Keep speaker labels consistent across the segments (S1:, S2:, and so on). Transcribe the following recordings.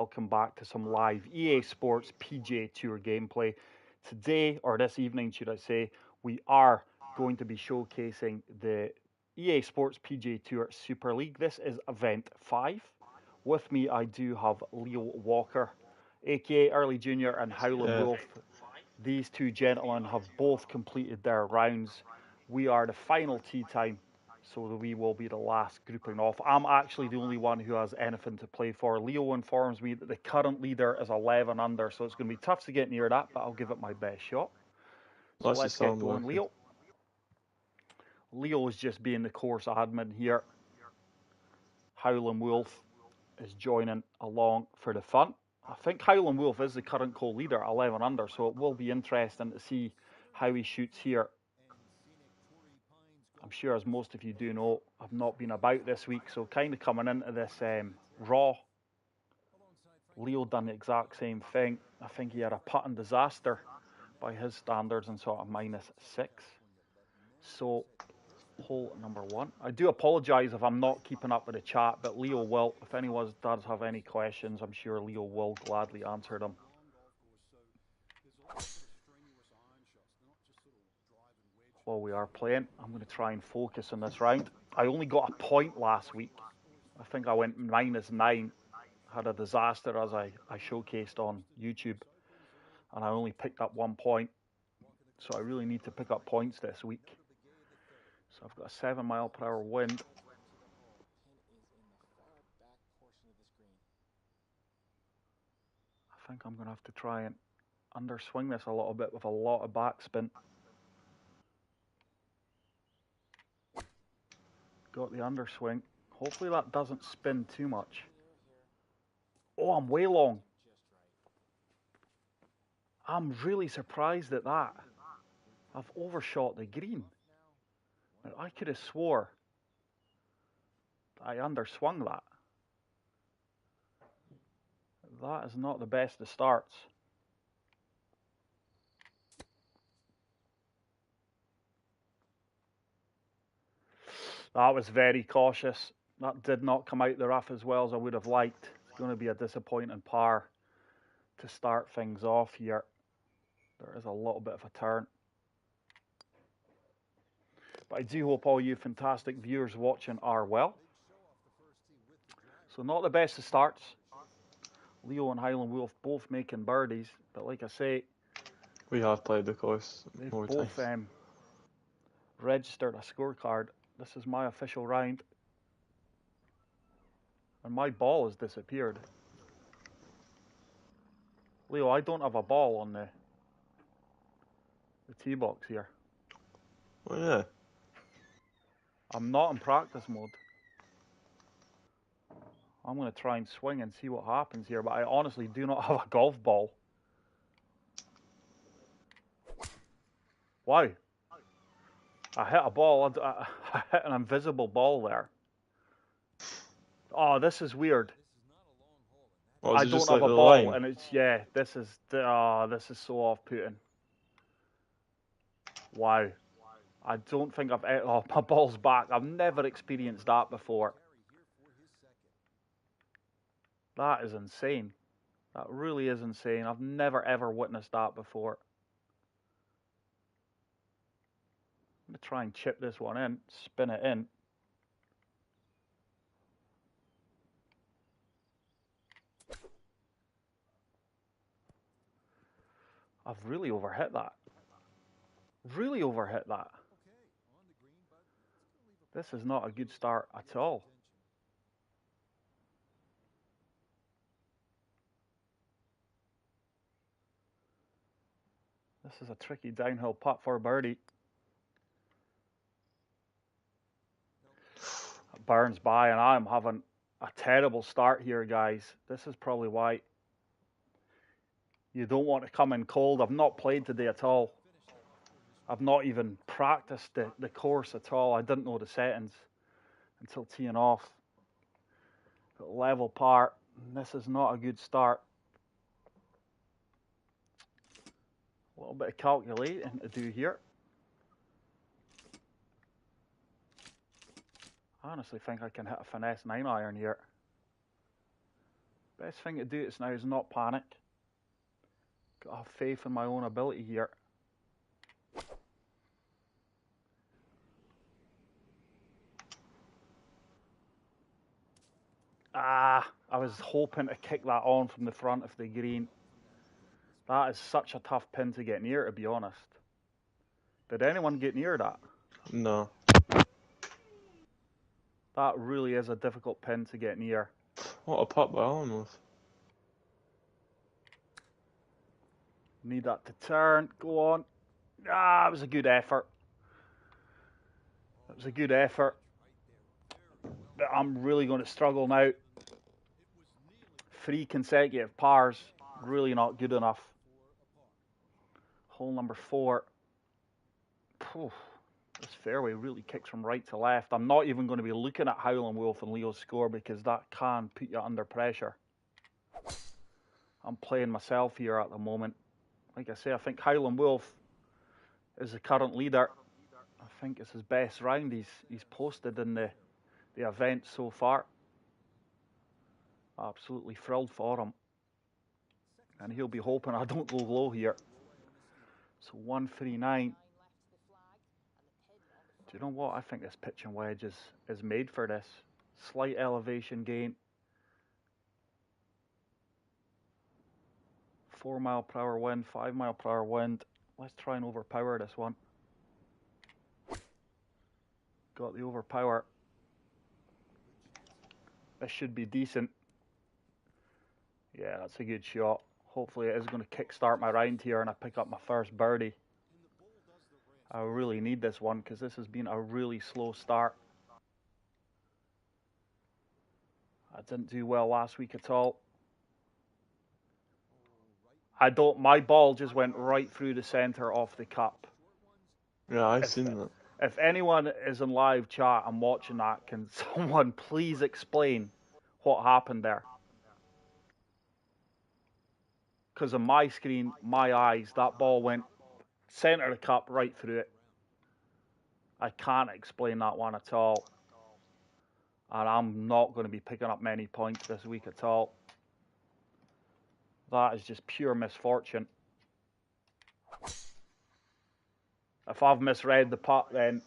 S1: Welcome back to some live EA Sports PGA Tour gameplay. Today, or this evening should I say, we are going to be showcasing the EA Sports PGA Tour Super League. This is event 5. With me I do have Leo Walker, aka Early Junior, and Howlin' Wolf. These two gentlemen have both completed their rounds. We are the final tee time, so we will be the last grouping off. I'm actually the only one who has anything to play for. Leo informs me that the current leader is 11 under, so it's going to be tough to get near that, but I'll give it my best shot. So let's get going, Leo. Leo is just being the course admin here. Howlin' Wolf is joining along for the fun. I think Howlin' Wolf is the current co-leader, 11 under, so it will be interesting to see how he shoots here. I'm sure, as most of you do know, I've not been about this week, so kind of coming into this raw. Leo done the exact same thing. I think he had a putting disaster by his standards and sort of -6. So, hole number 1. I do apologise if I'm not keeping up with the chat, but Leo will. If anyone does have any questions, I'm sure Leo will gladly answer them. While we are playing, I'm going to try and focus on this round. I only got a point last week. I think I went -9. Had a disaster as I showcased on YouTube, and I only picked up 1 point. So I really need to pick up points this week. So I've got a 7-mile-per-hour wind. I think I'm going to have to try and underswing this a little bit with a lot of backspin. Got the underswing. Hopefully that doesn't spin too much. Oh, I'm way long. I'm really surprised at that. I've overshot the green. Now, I could have swore I underswung that. That is not the best of starts. That was very cautious. That did not come out the rough as well as I would have liked. It's going to be a disappointing par to start things off here. There is a little bit of a turn. But I do hope all you fantastic viewers watching are well. So not the best of starts. Leo and Howlin' Wolf both making birdies. But like I say,
S2: we have played the course more
S1: both
S2: times.
S1: Registered a scorecard. This is my official round. And my ball has disappeared. Leo, I don't have a ball on the tee box here.
S2: Oh yeah.
S1: I'm not in practice mode. I'm going to try and swing and see what happens here, but I honestly do not have a golf ball. Wow. I hit a ball. I hit an invisible ball there. Oh, this is weird.
S2: Oh,
S1: I don't have a ball, and it's this is so off-putting. Wow. I don't think I've my ball's back. I've never experienced that before. That is insane. That really is insane. I've never ever witnessed that before. I'm going to try and chip this one in, spin it in. I've really overhit that. Really overhit that. This is not a good start at all. This is a tricky downhill putt for birdie. It burns by, and I'm having a terrible start here, guys. This is probably why you don't want to come in cold. I've not played today at all. I've not even practiced the course at all. I didn't know the settings until teeing off. Got level par. This is not a good start. A little bit of calculating to do here. I honestly think I can hit a finesse 9-iron here. Best thing to do now is not panic. Gotta have faith in my own ability here. I was hoping to kick that on from the front of the green. That is such a tough pin to get near, to be honest. Did anyone get near that?
S2: No.
S1: That really is a difficult pin to get near.
S2: What a putt by Allenworth.
S1: Need that to turn. Go on. It was a good effort. It was a good effort. But I'm really going to struggle now. 3 consecutive pars. Really not good enough. Hole number 4. This fairway really kicks from right to left. I'm not even going to be looking at Howlin' Wolf and Leo's score because that can put you under pressure. I'm playing myself here at the moment. Like I say, I think Howlin' Wolf is the current leader. I think it's his best round he's posted in the event so far. Absolutely thrilled for him. And he'll be hoping I don't go low here. So 139. Do you know what? I think this pitching wedge is made for this. Slight elevation gain. 4 mile per hour wind, 5 mile per hour wind. Let's try and overpower this one. Got the overpower. This should be decent. Yeah, that's a good shot. Hopefully it is going to kickstart my round here and I pick up my first birdie. I really need this one because this has been a really slow start. I didn't do well last week at all. My ball just went right through the center of the cup.
S2: Yeah, I've seen that.
S1: If anyone is in live chat and watching that, can someone please explain what happened there? Because on my screen, my eyes, that ball went center of the cup right through it. I can't explain that one at all. And I'm not going to be picking up many points this week at all. That is just pure misfortune. If I've misread the putt, then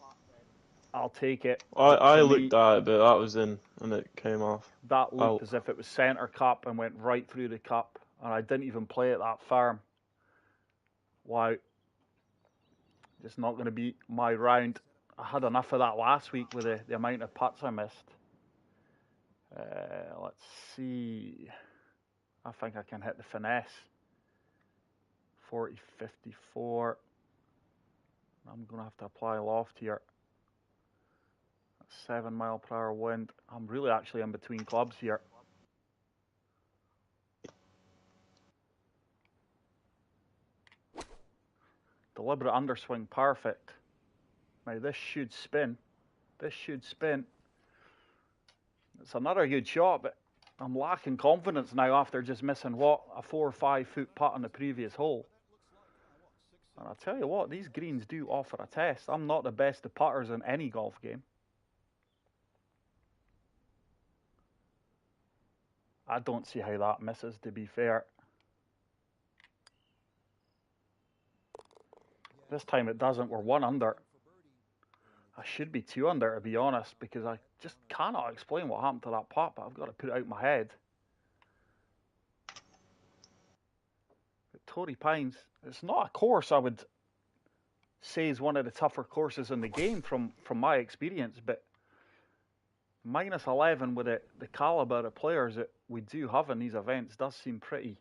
S1: I'll take it.
S2: I looked at it, but that was in, and it came off.
S1: That looked as if it was center cup and went right through the cup. And I didn't even play it that firm. Wow. Just not going to be my round. I had enough of that last week with the amount of putts I missed. Let's see. I think I can hit the finesse. 40, 54. I'm going to have to apply loft here. 7 mile per hour wind. I'm really actually in between clubs here. Deliberate underswing, perfect. Now this should spin. This should spin. It's another good shot, but I'm lacking confidence now after just missing, what, a 4 or 5 foot putt on the previous hole. And I'll tell you what, these greens do offer a test. I'm not the best of putters in any golf game. I don't see how that misses, to be fair. This time it doesn't. We're 1 under. I should be 2 under, to be honest, because I just cannot explain what happened to that putt, but I've got to put it out of my head. But Torrey Pines, it's not a course I would say is one of the tougher courses in the game from my experience, but minus 11 with the caliber of players that we do have in these events does seem pretty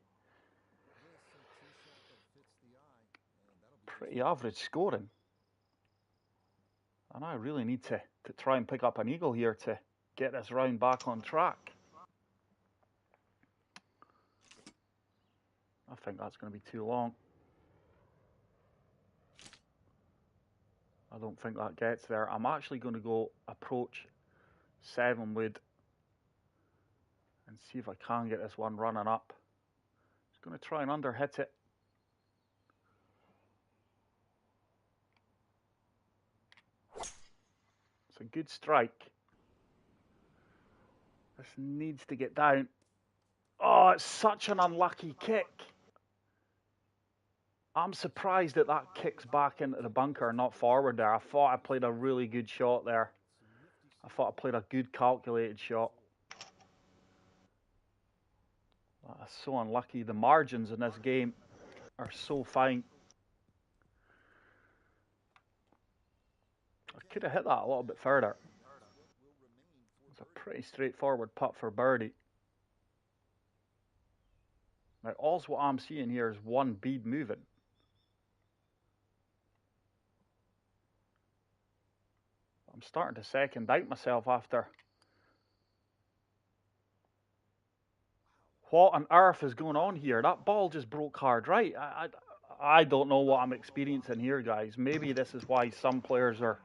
S1: average scoring. And I really need to try and pick up an eagle here to get this round back on track. I think that's going to be too long. I don't think that gets there. I'm actually going to go approach 7 wood and see if I can get this one running up. Just going to try and underhit it. It's a good strike. This needs to get down. Oh, it's such an unlucky kick. I'm surprised that that kicks back into the bunker, not forward there. I thought I played a really good shot there. I thought I played a good calculated shot. That's so unlucky. The margins in this game are so fine. I could have hit that a little bit further. It's a pretty straightforward putt for birdie. Now, all what I'm seeing here is one bead moving. I'm starting to second doubt myself after. What on earth is going on here? That ball just broke hard right. I don't know what I'm experiencing here, guys. Maybe this is why some players are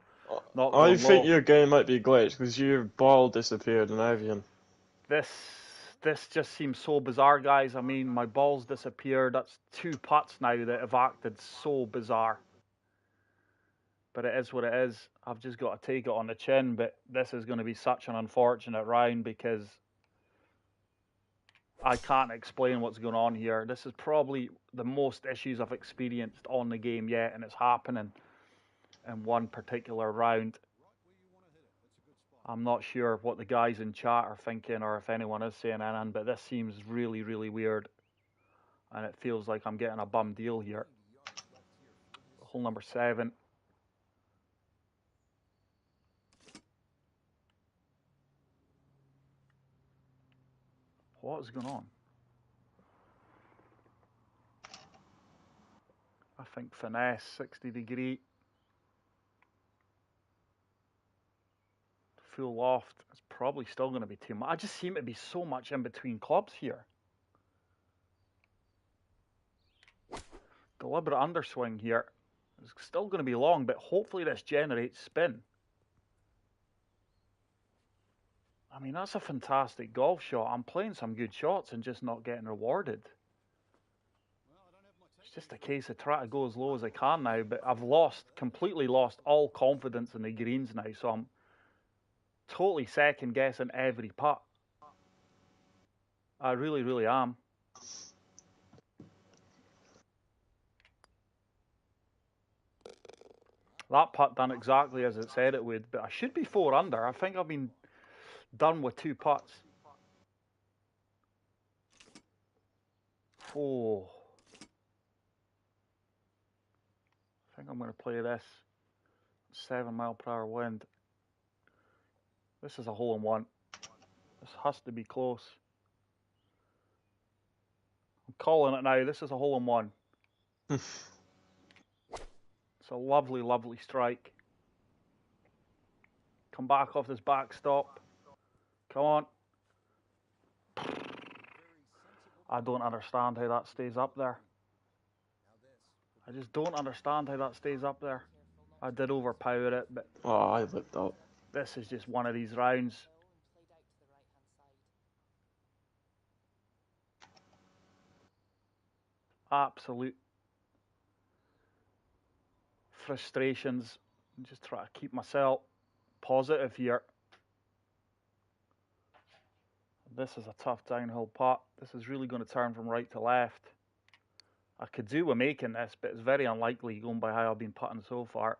S1: not
S2: I
S1: going
S2: think
S1: low.
S2: your game might be glitched because your ball disappeared and everything.
S1: This just seems so bizarre, guys. I mean, my ball's disappeared. That's 2 putts now that have acted so bizarre. But it is what it is. I've just got to take it on the chin. But this is going to be such an unfortunate round because I can't explain what's going on here. This is probably the most issues I've experienced on the game yet, and it's happening in one particular round. I'm not sure what the guys in chat are thinking or if anyone is saying anything, but this seems really, really weird. And it feels like I'm getting a bum deal here. Hole number 7. What is going on? I think finesse, 60 degree. Full loft. It's probably still going to be too much. I just seem to be so much in between clubs here. Deliberate underswing here. It's still going to be long, but hopefully this generates spin. I mean, that's a fantastic golf shot. I'm playing some good shots and just not getting rewarded. It's just a case of trying to go as low as I can now, but I've completely lost all confidence in the greens now, so I'm totally second guessing every putt. I really, really am. That putt done exactly as it said it would, but I should be 4 under. I think I've been done with 2 putts. Oh. I think I'm going to play this. 7-mile-per-hour wind. This is a hole-in-one. This has to be close. I'm calling it now. This is a hole-in-one. It's a lovely, lovely strike. Come back off this backstop. Come on. I don't understand how that stays up there. I just don't understand how that stays up there. I did overpower it, but
S2: Oh, I looked up.
S1: this is just one of these rounds. Absolute frustrations. I'm just trying to keep myself positive here. This is a tough downhill putt. This is really going to turn from right to left. I could do with making this, but it's very unlikely going by how I've been putting so far.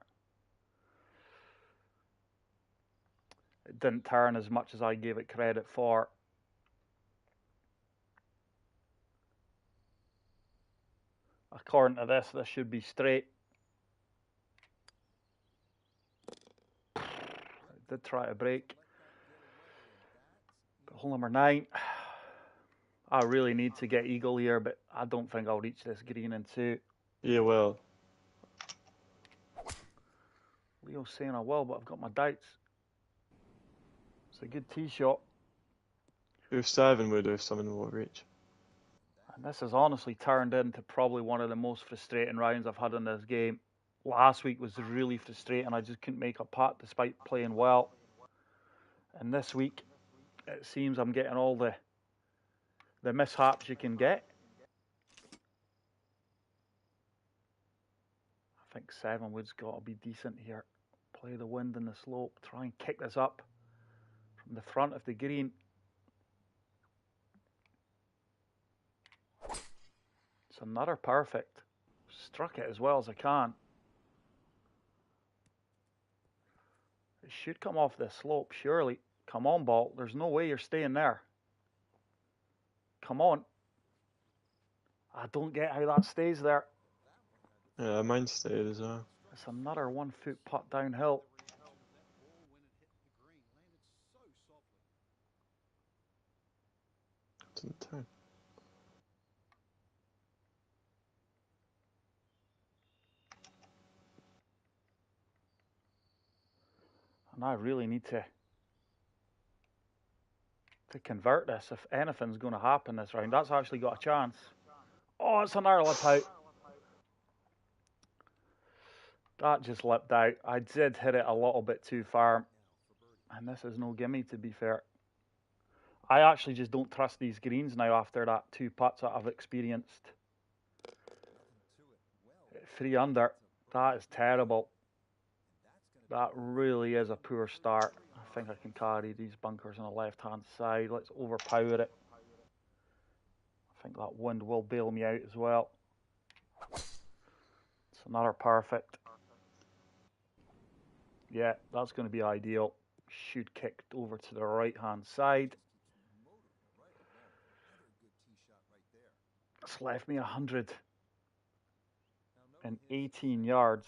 S1: It didn't turn as much as I gave it credit for. According to this should be straight. I did try to break. But hole number 9. I really need to get eagle here, but I don't think I'll reach this green in 2.
S2: You will.
S1: Leo's saying I will, but I've got my doubts. It's a good tee shot.
S2: Your 7 would have something will reach.
S1: And this has honestly turned into probably one of the most frustrating rounds I've had in this game. Last week was really frustrating. I just couldn't make a putt despite playing well. And this week, it seems I'm getting all the mishaps you can get. I think 7 wood's got to be decent here. Play the wind and the slope. Try and kick this up from the front of the green. It's another perfect. Struck it as well as I can. It should come off this slope, surely. Come on, ball. There's no way you're staying there. Come on. I don't get how that stays there.
S2: Yeah, mine stayed as well.
S1: It's another 1 foot putt downhill.
S2: Didn't turn.
S1: And I really need to convert this if anything's going to happen this round. That's actually got a chance. Oh, it's another lip out. That just lipped out. I did hit it a little bit too far. And this is no gimme, to be fair. I actually just don't trust these greens now after that 2 putts that I've experienced. 3 under. That is terrible. That really is a poor start. I think I can carry these bunkers on the left-hand side. Let's overpower it. I think that wind will bail me out as well. It's another perfect. Yeah, that's going to be ideal. Should kick over to the right-hand side. It's left me 118 yards.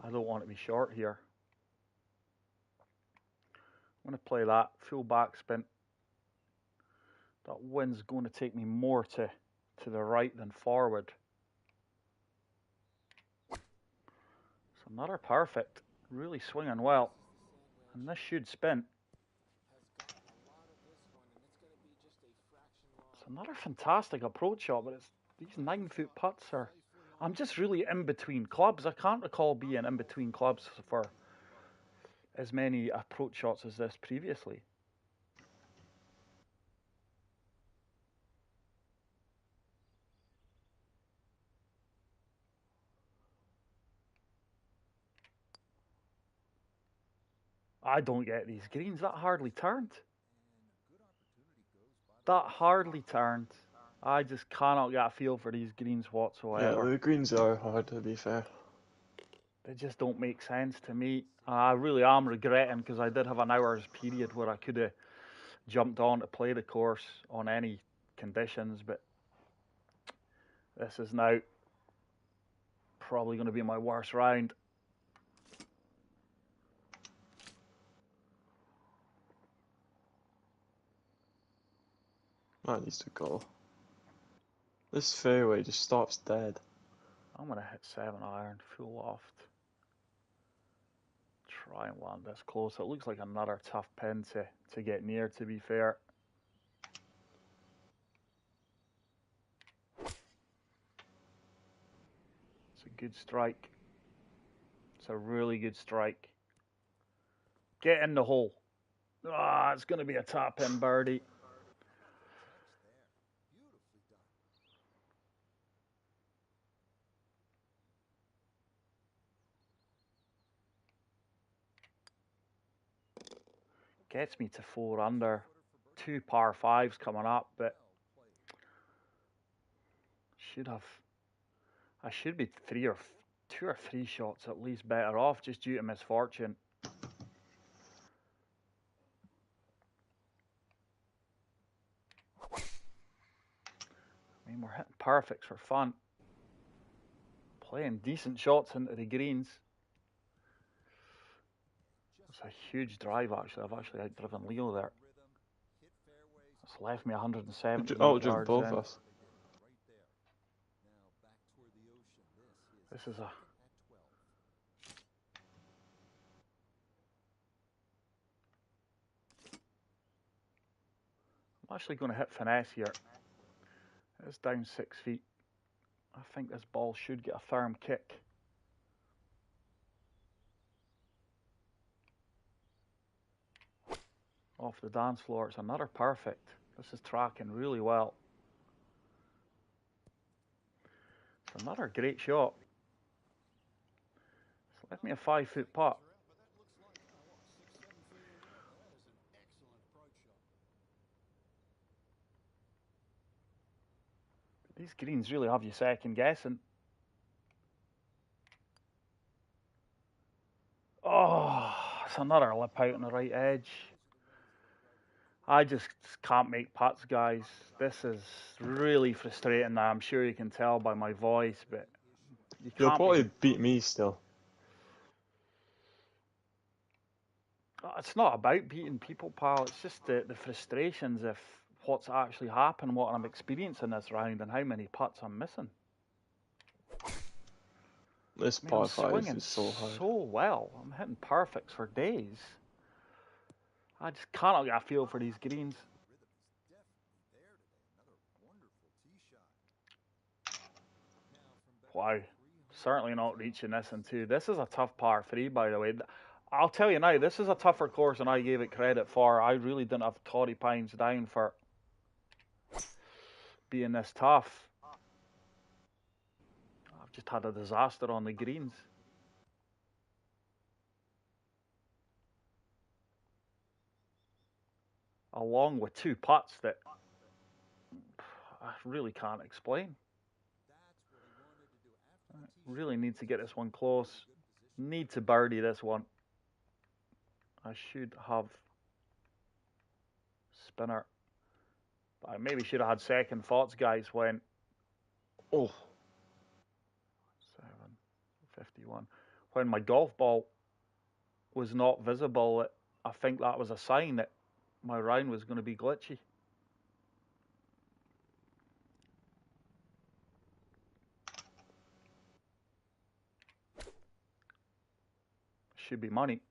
S1: I don't want to be short here. I'm going to play that full backspin. That wind's going to take me more to the right than forward. It's another perfect. Really swinging well. And this should spin. It's another fantastic approach shot, but it's these 9 foot putts are... I'm just really in between clubs. I can't recall being in between clubs for as many approach shots as this previously. I don't get these greens. That hardly turned. That hardly turned. I just cannot get a feel for these greens whatsoever.
S2: Yeah, the greens are hard, to be fair.
S1: They just don't make sense to me. I really am regretting, because I did have an hour's period where I could have jumped on to play the course on any conditions, but this is now probably going to be my worst round.
S2: That needs to go. This fairway just stops dead.
S1: I'm going to hit 7 iron, full loft. Try and land this close. It looks like another tough pin to get near, to be fair. It's a good strike. It's a really good strike. Get in the hole. Ah, it's going to be a tap in birdie. Gets me to 4 under. 2 par 5s coming up, but I should be 2 or 3 shots at least better off, just due to misfortune. I mean, we're hitting perfects for fun. Playing decent shots into the greens. It's a huge drive, actually. I've actually outdriven Leo there. It's left me 170
S2: Outdriven
S1: yards
S2: both
S1: in.
S2: us.
S1: This is a... I'm actually going to hit finesse here. It's down 6 feet. I think this ball should get a firm kick. Off the dance floor. It's another perfect. This is tracking really well. It's another great shot. It's left me a 5-foot putt. These greens really have you second guessing. Oh, it's another lip out on the right edge. I just can't make putts, guys. This is really frustrating. I'm sure you can tell by my voice, but you
S2: You'll
S1: can't
S2: probably
S1: make.
S2: beat me still.
S1: It's not about beating people, pal. It's just the frustrations of what's actually happened, what I'm experiencing this round, and how many putts I'm missing.
S2: This
S1: I mean, I'm
S2: par 5
S1: swinging
S2: is so hard.
S1: so well. I'm hitting perfects for days. I just cannot get a feel for these greens. Wow. Certainly not reaching this in two. This is a tough par 3, by the way. I'll tell you now, this is a tougher course than I gave it credit for. I really didn't have Torrey Pines down for being this tough. I've just had a disaster on the greens. Along with two putts that I really can't explain. I really need to get this one close. Need to birdie this one. I should have spinner. I maybe should have had second thoughts, guys, when...
S2: Oh.
S1: 7:51. When my golf ball was not visible, I think that was a sign that my round was going to be glitchy. Should be money.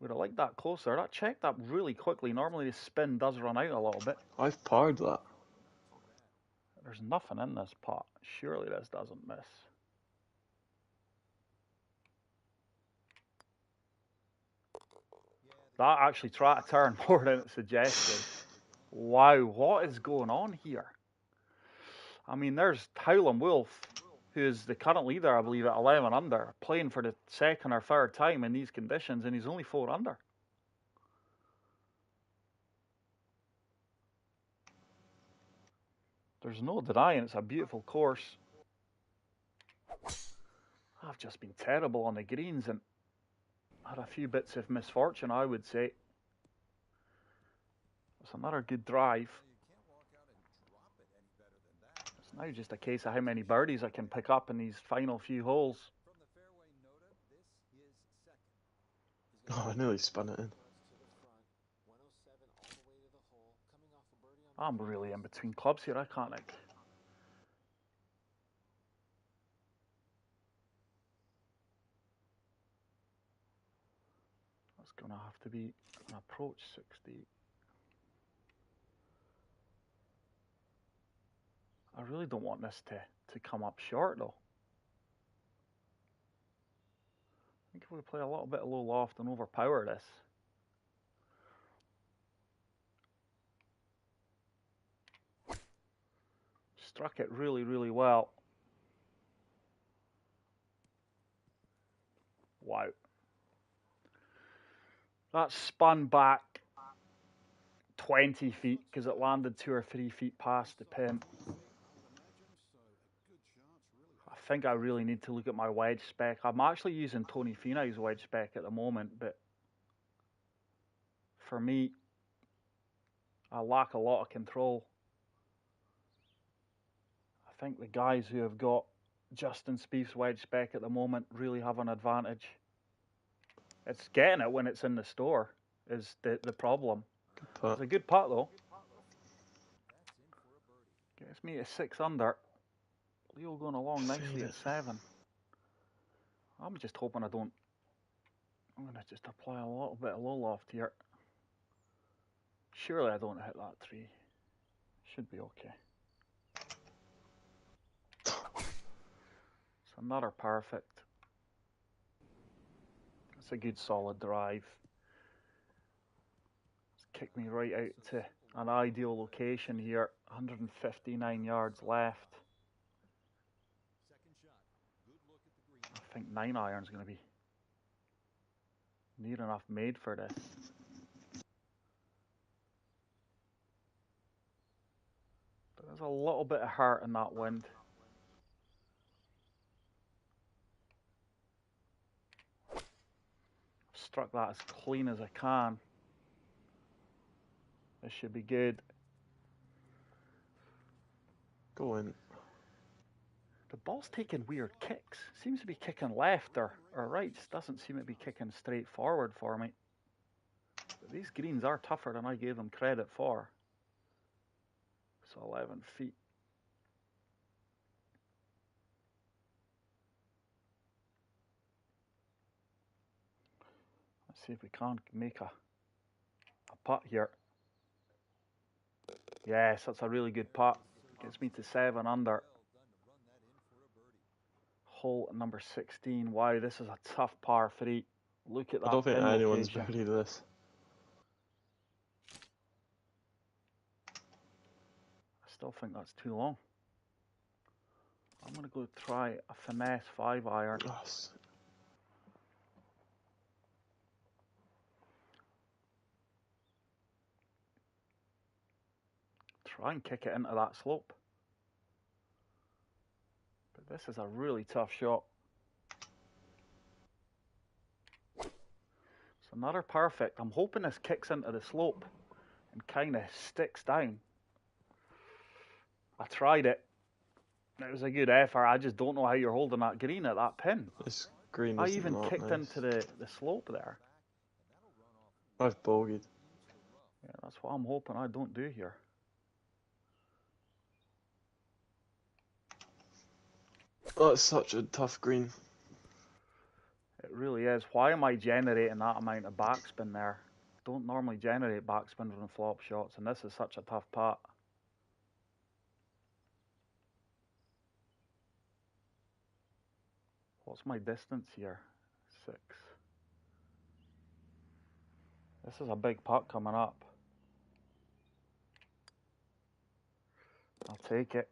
S1: Would have liked that closer. That checked up really quickly. Normally the spin does run out a little bit.
S2: I've parred that.
S1: There's nothing in this pot. Surely this doesn't miss. That actually tried to turn more than it suggested. Wow, what is going on here? I mean, there's Howlin' Wolf, who is the current leader, I believe, at 11 under, playing for the second or third time in these conditions, and he's only 4 under. There's no denying it's a beautiful course. I've just been terrible on the greens and had a few bits of misfortune, I would say. It's another good drive. It's now just a case of how many birdies I can pick up in these final few holes.
S2: Oh, I nearly spun it in.
S1: I'm really in between clubs here, I can't like... That's going to have to be an approach 60. I really don't want this to come up short, though. I think if we play a little bit of low loft and overpower this. Struck it really, really well. Wow. That spun back 20 feet because it landed 2 or 3 feet past the pin. I think I really need to look at my wedge spec. I'm actually using Tony Finau's wedge spec at the moment, but for me, I lack a lot of control. I think the guys who have got Justin Spieth's wedge spec at the moment really have an advantage. It's getting it when it's in the store is the problem.
S2: Good putt.
S1: It's a good putt though. Gets me to 6 under. Leo going along nicely at 7. I'm just hoping I don't... I'm going to just apply a little bit of low loft here. Surely I don't hit that 3. Should be okay. It's another perfect. It's a good solid drive. It's kicked me right out to an ideal location here. 159 yards left. think 9-iron's going to be near enough made for this. But there's a little bit of hurt in that wind. Struck that as clean as I can. This should be good.
S2: Go in.
S1: The ball's taking weird kicks. Seems to be kicking left or right. Just doesn't seem to be kicking straight forward for me. But these greens are tougher than I gave them credit for. So 11 feet. Let's see if we can't make a putt here. Yes, that's a really good putt. Gets me to 7 under. Hole number 16. Wow, this is a tough par 3. Look at that.
S2: I don't think
S1: pin
S2: anyone's
S1: location.
S2: buried this.
S1: I still think that's too long. I'm going to go try a finesse 5-iron.
S2: Yes.
S1: Try and kick it into that slope. But this is a really tough shot. It's another perfect. I'm hoping this kicks into the slope and kind of sticks down. I tried it. It was a good effort. I just don't know how you're holding that green at that pin.
S2: This green
S1: I
S2: is
S1: even
S2: not
S1: kicked
S2: nice.
S1: into the slope there.
S2: I've bogeyed.
S1: Yeah, that's what I'm hoping I don't do here.
S2: That's such a tough green.
S1: It really is. Why am I generating that amount of backspin there? Don't normally generate backspin from flop shots, and this is such a tough putt. What's my distance here? 6. This is a big putt coming up. I'll take it.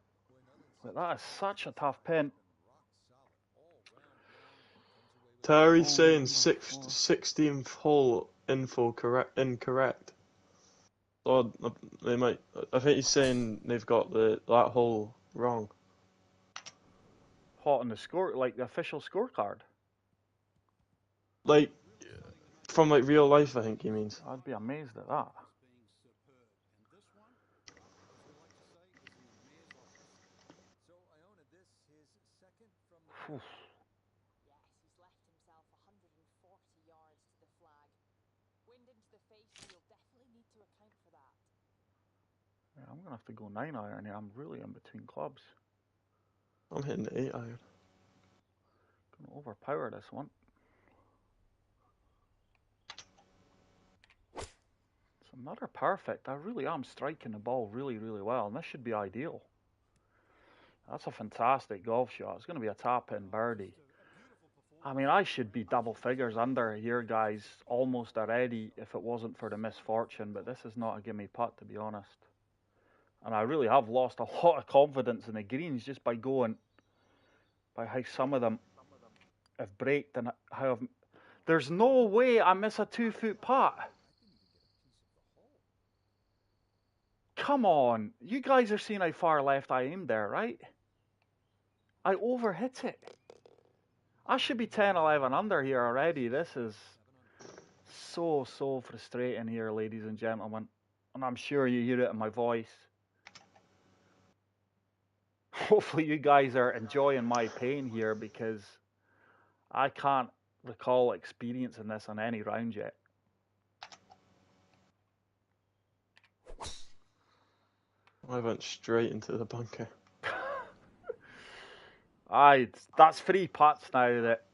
S1: But that is such a tough pin.
S2: Terry's saying 16th hole info incorrect. So they might. I think he's saying they've got that hole wrong.
S1: Hot on the score, like the official scorecard.
S2: Like from like real life, I think he means.
S1: I'd be amazed at that. Oof.
S3: Yes, he's left himself 140 yards to the flag. Wind into the face, you'll definitely need to account for that.
S1: Yeah, I'm going to have to go 9-iron here. I'm really in between clubs.
S2: I'm hitting the 8-iron.
S1: Going to overpower this one. It's another perfect. I really am striking the ball really, really well, and this should be ideal. That's a fantastic golf shot. It's going to be a tap-in birdie. I mean, I should be double figures under here, guys, almost already if it wasn't for the misfortune, but this is not a gimme putt, to be honest. And I really have lost a lot of confidence in the greens just by how some of them have braked and how I've... There's no way I miss a 2-foot putt. Come on. You guys are seeing how far left I aimed there, right? I overhit it. I should be 10, 11 under here already. This is so frustrating here, ladies and gentlemen. And I'm sure you hear it in my voice. Hopefully you guys are enjoying my pain here because I can't recall experiencing this on any round yet.
S2: I went straight into the bunker.
S1: That's 3 putts now that,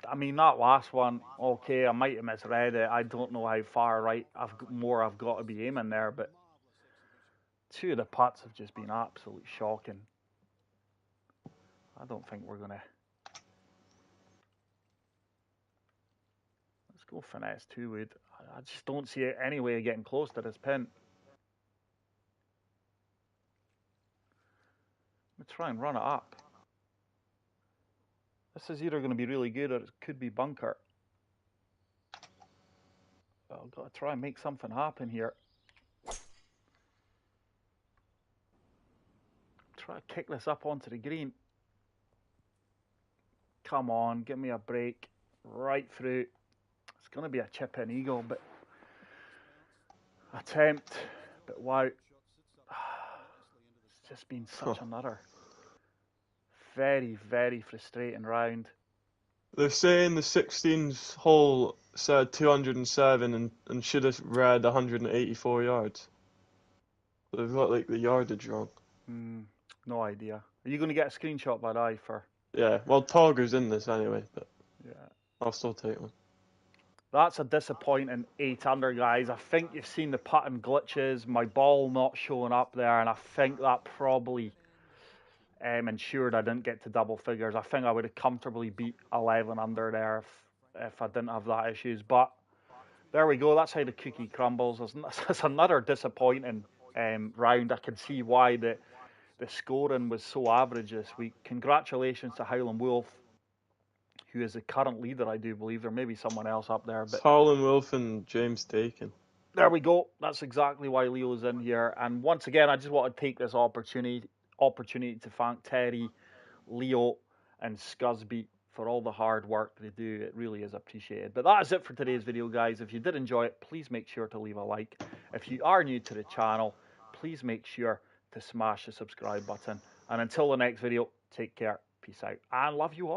S1: I mean, that last one, okay, I might have misread it. I don't know how far right I've got to be aiming there, but 2 of the putts have just been absolutely shocking. I don't think we're going to... Let's go finesse 2 wood. I just don't see any way of getting close to this pin. Let's try and run it up. This is either going to be really good or it could be bunker. I've got to try and make something happen here. Try to kick this up onto the green. Come on, give me a break. Right through. It's going to be a chip-in eagle, but attempt. But wow. It's just been such another very, very frustrating round.
S2: They're saying the 16th hole said 207 and should have read 184 yards. They've got like the yardage wrong.
S1: No idea. Are you going to get a screenshot by eye for?
S2: Yeah, well, Togger's in this anyway, but
S1: yeah,
S2: I'll still take one.
S1: That's a disappointing 8 under, guys. I think you've seen the putting glitches, my ball not showing up there, and I think that probably ensured I didn't get to double figures. I think I would have comfortably beat 11 under there if I didn't have that issues. But there we go. That's how the cookie crumbles. It's another disappointing round. I can see why the scoring was so average this week. Congratulations to Howlin' Wolf, who is the current leader, I do believe. There may be someone else up there. But
S2: Howlin' Wolf and James Dakin.
S1: There we go. That's exactly why Leo's in here. And once again, I just want to take this opportunity to thank Terry, Leo, and Scuzby for all the hard work they do. It really is appreciated. But that is it for today's video, guys. If you did enjoy it, please make sure to leave a like. If you are new to the channel, please make sure to smash the subscribe button. And until the next video, take care, peace out, and love you all.